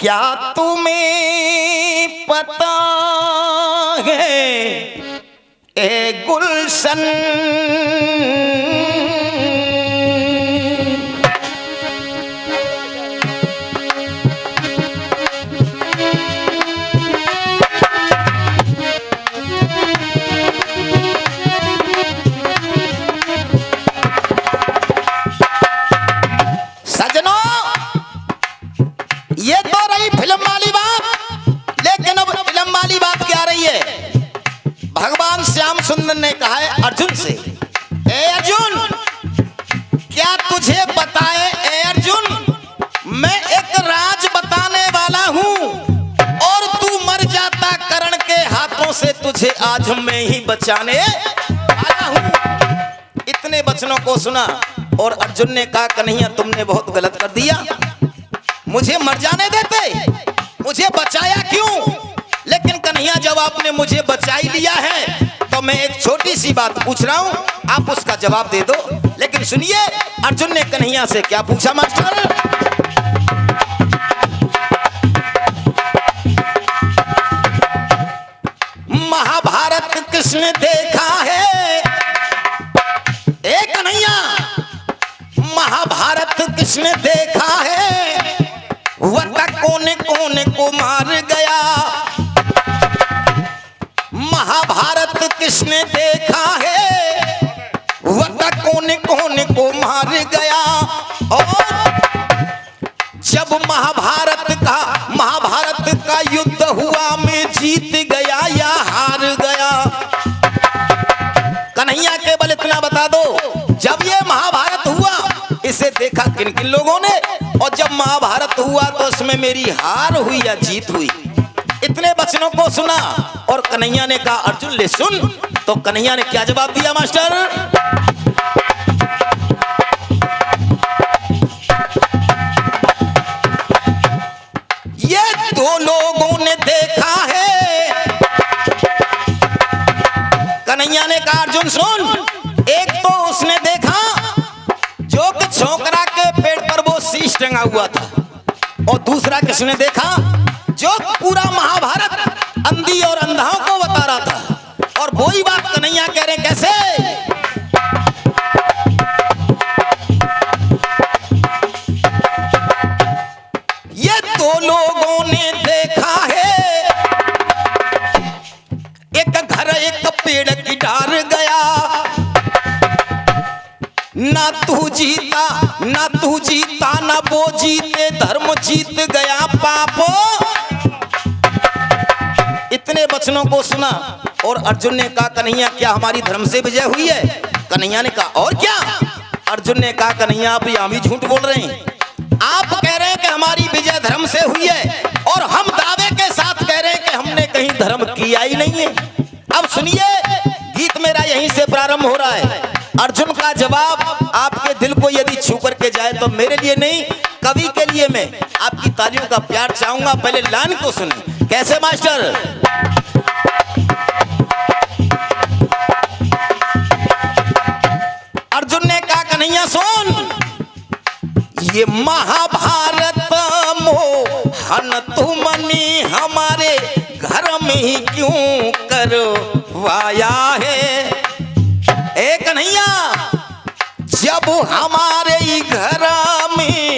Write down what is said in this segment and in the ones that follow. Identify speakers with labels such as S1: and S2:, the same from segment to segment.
S1: क्या तुम्हें पता है ए गुलशन सुंदर ने कहा है अर्जुन से, ए अर्जुन क्या तुझे बताए ए अर्जुन, मैं एक राज बताने वाला हूं और तू मर जाता कर्ण के हाथों से, तुझे आज मैं ही बचाने वाला हूं। इतने वचनों को सुना और अर्जुन ने कहा कन्हैया तुमने बहुत गलत कर दिया, मुझे मर जाने देते, मुझे बचाया क्यों? लेकिन कन्हैया जब आपने मुझे बचा ही लिया है तो मैं एक छोटी सी बात पूछ रहा हूं, आप उसका जवाब दे दो। लेकिन सुनिए अर्जुन ने कन्हैया से क्या पूछा मास्टर। महाभारत किसने देखा है ए कन्हैया, महाभारत किसने देखा है, वह कोने कोने को मार गया। महाभारत किसने देखा है, वह कोने कोने को मार गया। और जब महाभारत का युद्ध हुआ, मैं जीत गया या हार गया? कन्हैया केवल इतना बता दो, जब ये महाभारत हुआ इसे देखा किन किन लोगों ने, और जब महाभारत हुआ तो उसमें मेरी हार हुई या जीत हुई? इतने वचनों को सुना और कन्हैया ने कहा अर्जुन ले सुन। तो कन्हैया ने क्या जवाब दिया मास्टर। ये दो लोगों ने देखा है, कन्हैया ने कहा अर्जुन सुन, एक तो उसने देखा जो कि छोकरा के पेड़ पर वो शीश टंगा हुआ था, और दूसरा किसने देखा जो पूरा महाभारत अंधी और अंधाओं को बता रहा था। और वही बात कन्हैया कह रहे कैसे, ये दो लोगों ने देखा है, एक घर एक पेड़ की डार गया, ना तू जीता ना वो जीते, धर्म जीत गया पापो। इतने वचनों को सुना और अर्जुन ने कहा कन्हैया क्या हमारी धर्म से विजय हुई है? कन्हैया ने कहा और क्या? अर्जुन ने कहा कन्हैया आप भी झूठ बोल रहे हैं, आप कह रहे हैं कि हमारी विजय धर्म से हुई है और हम दावे के साथ कह रहे हैं कि हमने कहीं धर्म किया ही नहीं है। अब सुनिए गीत मेरा यहीं से प्रारंभ हो रहा है। अर्जुन का जवाब आपके दिल को यदि छू करके जाए तो मेरे लिए नहीं, कवि के लिए मैं आपकी तालियों का प्यार चाहूंगा। पहले लाइन को सुने कैसे मास्टर। अर्जुन ने कहा कन्हैया सुन, ये महाभारत मोहन तुमने हमारे घर में ही क्यों करवाया है? ए कन्हैया जब हमारे घर में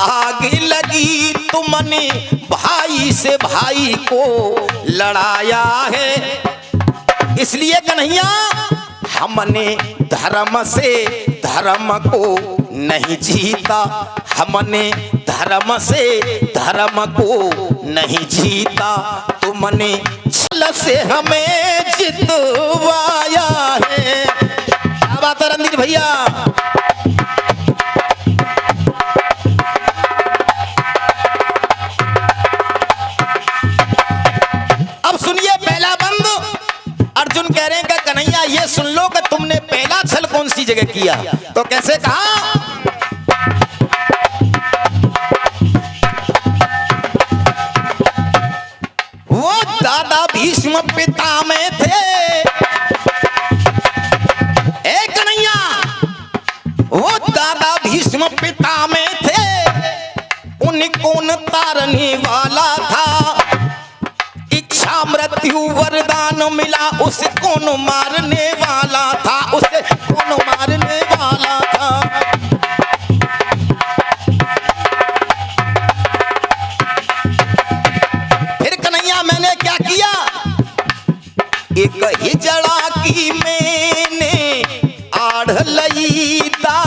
S1: आग लगी तुमने भाई से भाई को लड़ाया है, इसलिए कन्हैया हमने धर्म से धर्म को नहीं जीता, हमने धर्म से धर्म को नहीं जीता, तुमने छल से हमें जितवाया है। क्या बात है रणधीर भैया। अब सुनिए पहला बंद। अर्जुन कह रहे हैं कि कन्हैया ये सुन लो कि तुमने पहला छल कौन सी जगह किया? तो कैसे कहा, वो दादा भीष्म पिता में थे। ए कन्हैया वो दादा भीष्म पिता में थे, पुण्य कौन तारने वाला था, इच्छा मृत्यु वरदान मिला उसे कौन मारने वाला था, उसे कौन मारने वाला था। फिर कन्हैया मैंने क्या किया, एक हिजड़ा की मैंने आढ़ लई दा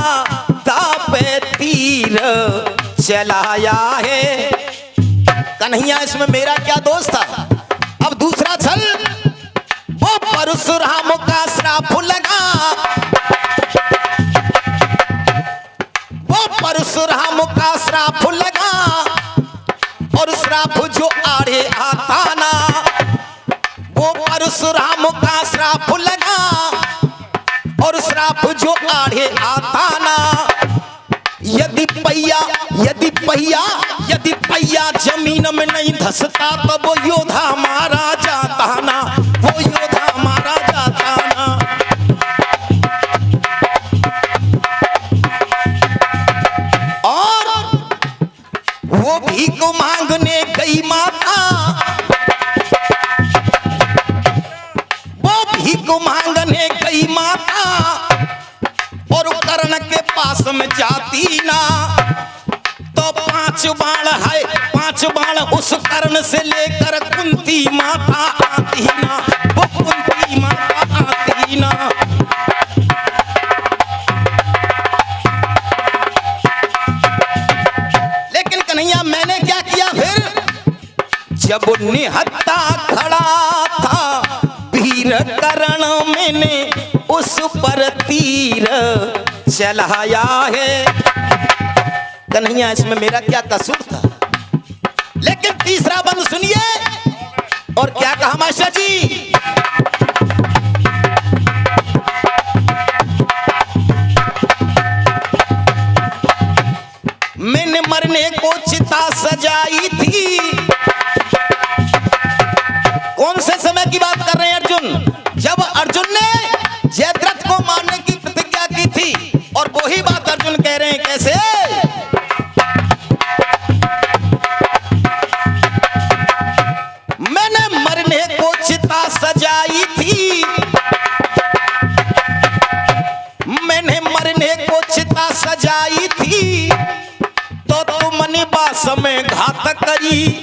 S1: पे तीर चलाया है। कन्हैया इसमें मेरा क्या दोष था। अब दूसरा छल, वो परशुराम का श्राप लगा, वो परशुराम का श्राप लगा, और श्राप जो आड़े आता ना, वो परशुराम का श्राप लगा, और श्राप जो आड़े आता ना। यदि पहिया जमीन में नहीं धसता तो वो योद्धा मारा जाता ना, वो योद्धा मारा जाता ना। और वो भीख मांगने गई माता, वो भीख मांगने गई माता, और कर्ण के पास में जाती ना, तो 5 बाण है, 5 बाण उस कर्ण से लेकर कुंती माता आती ना, वो कुंती माता आती ना। लेकिन कन्हैया मैंने क्या किया फिर, जब निहत्ता खड़ा था वीर कर्ण, मैंने उस पर तीर चलाया है। कन्हैया इसमें मेरा क्या कसूर था। लेकिन तीसरा बंद सुनिए, और क्या कहा मास्टर जी, मैंने मरने को चिता सजाई थी। कौन से समय की बात कर रहे हैं अर्जुन, जब अर्जुन ने जयद्रथ को मारने की प्रतिज्ञा की थी, और वही बात अर्जुन कह रहे हैं। कैसे, मैंने मरने को चिता सजाई थी, मैंने मरने को चिता सजाई थी, तो तुमने बास में घात करी।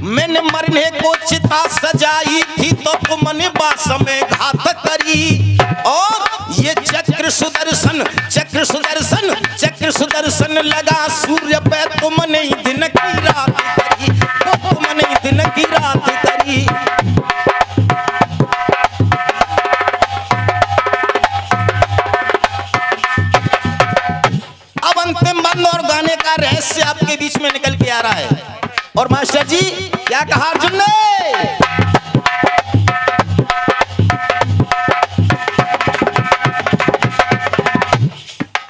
S1: मैंने मरने को चिता सजाई थी, तो तुमने बास में घात करी। और ये चक्र सुदर्शन, चक्र सुदर्शन, चक्र सुदर्शन लगा सूर्य पे, तुमने दिन की रात करी, तुमने दिन की रात करी। अब अंतिम बंद और गाने का रहस्य आपके बीच में निकल के आ रहा है। और मास्टर जी क्या कहा अर्जुन ने,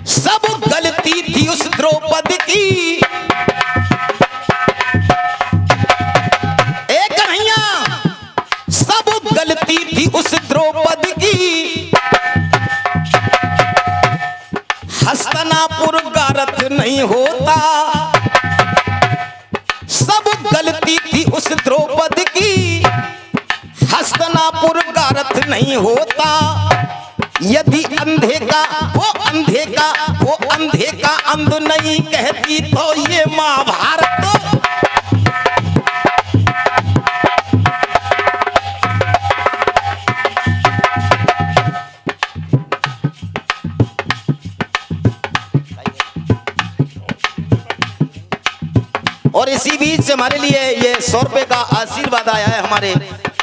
S1: सब गलती थी उस द्रौपदी की। एक कन्हैया, सब गलती थी उस द्रौपदी की, हस्तिनापुर का रथ नहीं होता। सब गलती थी उस द्रौपदी की, हस्तिनापुर का रथ नहीं होता। यदि अंधे का अंध नहीं कहती तो ये महाभारत। और इसी बीच हमारे लिए ये 100 रुपए का आशीर्वाद आया है। हमारे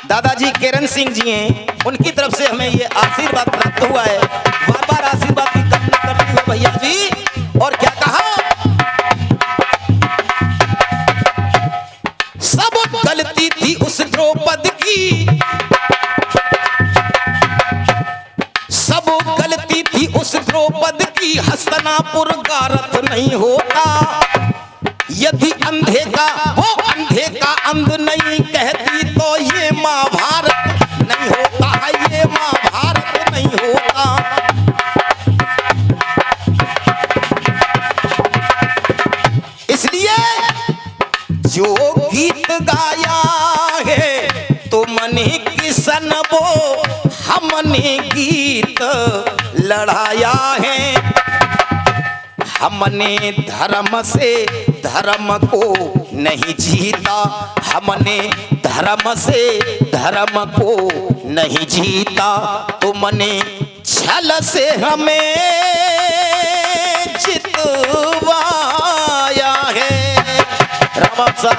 S1: दादाजी किरण सिंह जी हैं, उनकी तरफ से हमें ये आशीर्वाद प्राप्त हुआ है। बार बार आशीर्वाद की कामना करते हुए भैया जी। और क्या कहा, सब गलती थी उस द्रौपदी की, सब गलती थी उस द्रौपदी की, हस्तिनापुर का रथ नहीं होता। यदि अंधे का अंध नहीं कहती तो ये महाभारत नहीं होता, ये महाभारत नहीं होता। जो गीत गाया है तुमने किसन वो हमने गीत लड़ाया है। हमने धर्म से धर्म को नहीं जीता, हमने धर्म से धर्म को नहीं जीता, तुमने छल से हमें जितवाया है। राम साहब